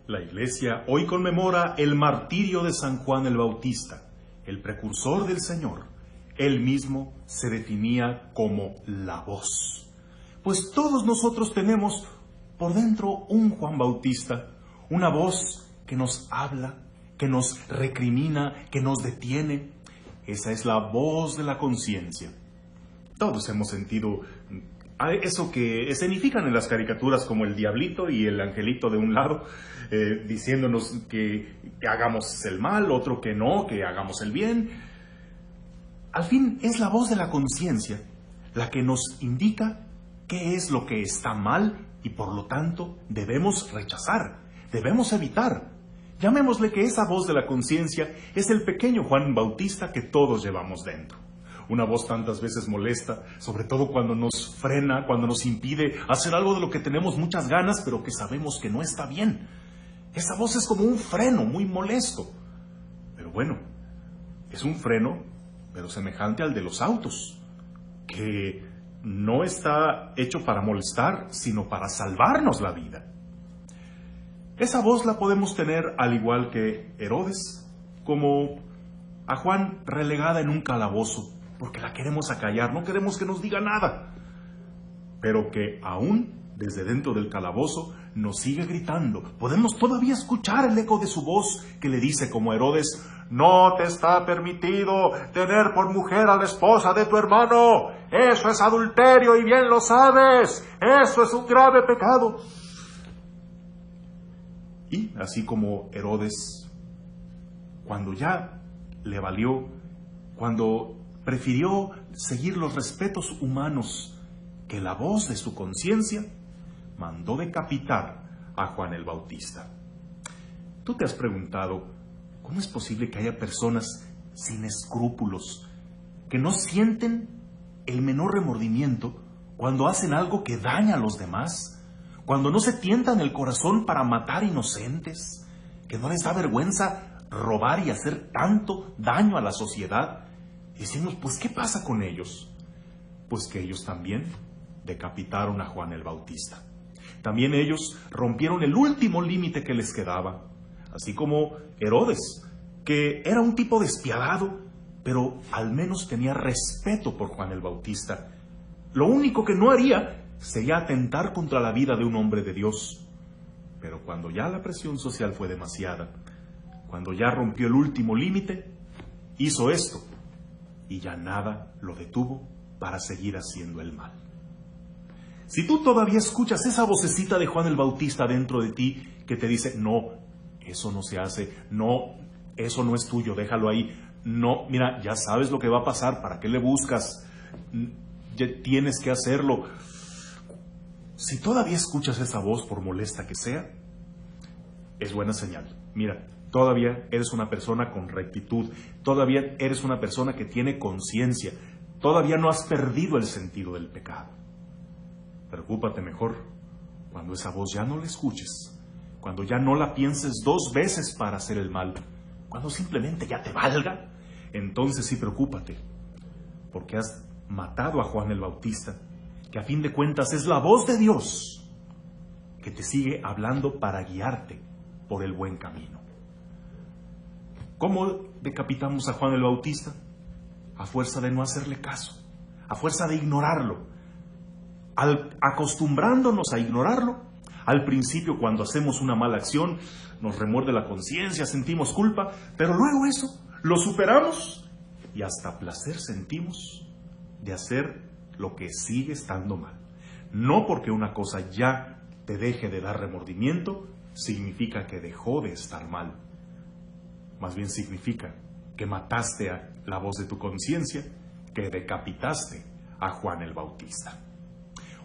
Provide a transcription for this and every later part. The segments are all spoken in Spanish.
La Iglesia hoy conmemora el martirio de San Juan el Bautista, el precursor del Señor. Él mismo se definía como la voz. Pues todos nosotros tenemos por dentro un Juan Bautista, una voz que nos habla, que nos recrimina, que nos detiene. Esa es la voz de la conciencia. Todos hemos sentido eso que escenifican en las caricaturas como el diablito y el angelito de un lado, diciéndonos que hagamos el mal, otro que no, que hagamos el bien. Al fin es la voz de la conciencia la que nos indica qué es lo que está mal y por lo tanto debemos rechazar, debemos evitar. Llamémosle que esa voz de la conciencia es el pequeño Juan Bautista que todos llevamos dentro. Una voz tantas veces molesta, sobre todo cuando nos frena, cuando nos impide hacer algo de lo que tenemos muchas ganas, pero que sabemos que no está bien. Esa voz es como un freno muy molesto. Pero bueno, es un freno, pero semejante al de los autos, que no está hecho para molestar, sino para salvarnos la vida. Esa voz la podemos tener al igual que Herodes, como a Juan relegada en un calabozo, porque la queremos acallar, no queremos que nos diga nada, pero que aún desde dentro del calabozo nos sigue gritando. Podemos todavía escuchar el eco de su voz que le dice como Herodes: no te está permitido tener por mujer a la esposa de tu hermano, eso es adulterio y bien lo sabes, eso es un grave pecado. Y así como Herodes, cuando ya le valió, cuando prefirió seguir los respetos humanos que la voz de su conciencia, mandó decapitar a Juan el Bautista. ¿Tú te has preguntado cómo es posible que haya personas sin escrúpulos, que no sienten el menor remordimiento cuando hacen algo que daña a los demás, cuando no se tientan el corazón para matar inocentes, que no les da vergüenza robar y hacer tanto daño a la sociedad? Y decimos, pues, ¿qué pasa con ellos? Pues que ellos también decapitaron a Juan el Bautista. También ellos rompieron el último límite que les quedaba, así como Herodes, que era un tipo despiadado, pero al menos tenía respeto por Juan el Bautista. Lo único que no haría sería atentar contra la vida de un hombre de Dios. Pero cuando ya la presión social fue demasiada, cuando ya rompió el último límite, hizo esto. Y ya nada lo detuvo para seguir haciendo el mal. Si tú todavía escuchas esa vocecita de Juan el Bautista dentro de ti que te dice, no, eso no se hace, no, eso no es tuyo, déjalo ahí, no, mira, ya sabes lo que va a pasar, ¿para qué le buscas? Ya tienes que hacerlo. Si todavía escuchas esa voz, por molesta que sea, es buena señal. Mira, todavía eres una persona con rectitud, todavía eres una persona que tiene conciencia, todavía no has perdido el sentido del pecado. Preocúpate mejor cuando esa voz ya no la escuches, cuando ya no la pienses dos veces para hacer el mal, cuando simplemente ya te valga, entonces sí preocúpate, porque has matado a Juan el Bautista, que a fin de cuentas es la voz de Dios que te sigue hablando para guiarte por el buen camino. ¿Cómo decapitamos a Juan el Bautista? A fuerza de no hacerle caso, a fuerza de ignorarlo. Acostumbrándonos a ignorarlo, al principio cuando hacemos una mala acción, nos remuerde la conciencia, sentimos culpa, pero luego eso lo superamos y hasta placer sentimos de hacer lo que sigue estando mal. No porque una cosa ya te deje de dar remordimiento, significa que dejó de estar mal. Más bien significa que mataste a la voz de tu conciencia, que decapitaste a Juan el Bautista.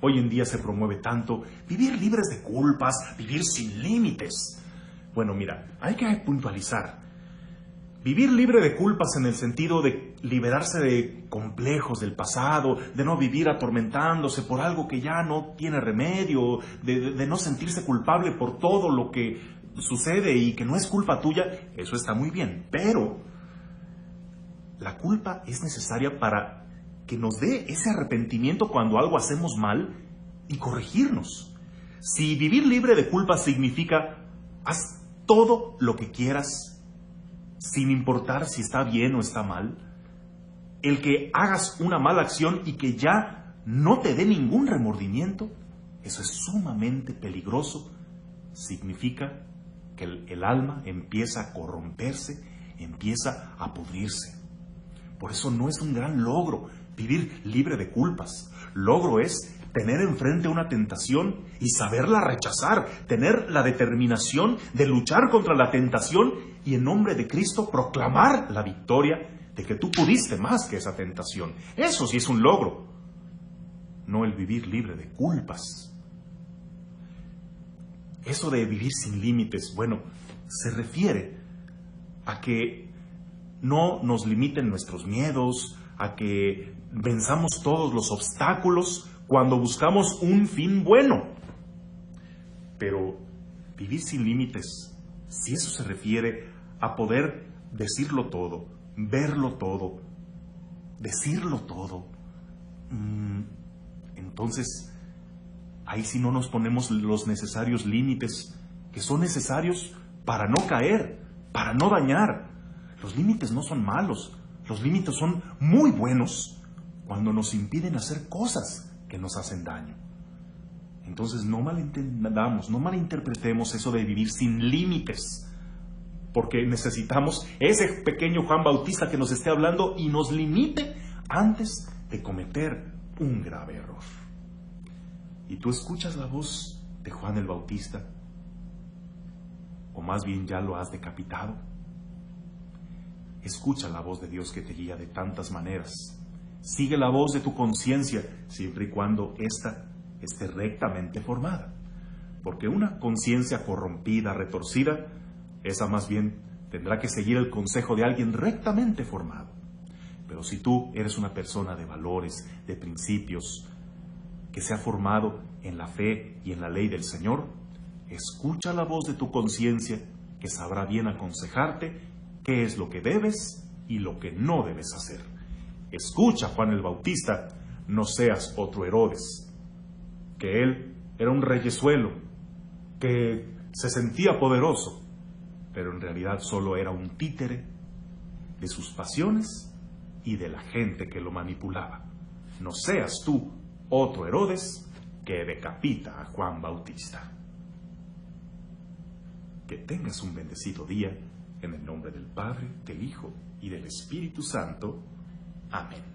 Hoy en día se promueve tanto vivir libres de culpas, vivir sin límites. Bueno, mira, hay que puntualizar. Vivir libre de culpas en el sentido de liberarse de complejos del pasado, de no vivir atormentándose por algo que ya no tiene remedio, de no sentirse culpable por todo lo que sucede y que no es culpa tuya, eso está muy bien. Pero la culpa es necesaria para que nos dé ese arrepentimiento cuando algo hacemos mal y corregirnos. Si vivir libre de culpa significa Haz todo lo que quieras, sin importar si está bien o está mal. El que hagas una mala acción y que ya no te dé ningún remordimiento, eso es sumamente peligroso. Significa que el alma empieza a corromperse, empieza a pudrirse. Por eso no es un gran logro vivir libre de culpas. Logro es tener enfrente una tentación y saberla rechazar, tener la determinación de luchar contra la tentación y en nombre de Cristo proclamar la victoria de que tú pudiste más que esa tentación. Eso sí es un logro, no el vivir libre de culpas. Eso de vivir sin límites, bueno, se refiere a que no nos limiten nuestros miedos, a que venzamos todos los obstáculos cuando buscamos un fin bueno. Pero vivir sin límites, si eso se refiere a poder decirlo todo, verlo todo, decirlo todo, entonces ahí sí no nos ponemos los necesarios límites que son necesarios para no caer, para no dañar. Los límites no son malos, los límites son muy buenos cuando nos impiden hacer cosas que nos hacen daño. Entonces no malentendamos, no malinterpretemos eso de vivir sin límites, porque necesitamos ese pequeño Juan Bautista que nos esté hablando y nos limite antes de cometer un grave error. ¿Y tú escuchas la voz de Juan el Bautista? ¿O más bien ya lo has decapitado? Escucha la voz de Dios que te guía de tantas maneras. Sigue la voz de tu conciencia, siempre y cuando ésta esté rectamente formada. Porque una conciencia corrompida, retorcida, esa más bien tendrá que seguir el consejo de alguien rectamente formado. Pero si tú eres una persona de valores, de principios, que se ha formado en la fe y en la ley del Señor, escucha la voz de tu conciencia, que sabrá bien aconsejarte qué es lo que debes y lo que no debes hacer. Escucha, Juan el Bautista, no seas otro Herodes, que él era un reyezuelo, que se sentía poderoso, pero en realidad solo era un títere de sus pasiones y de la gente que lo manipulaba. No seas tú otro Herodes que decapita a Juan Bautista. Que tengas un bendecido día, en el nombre del Padre, del Hijo y del Espíritu Santo. Amén.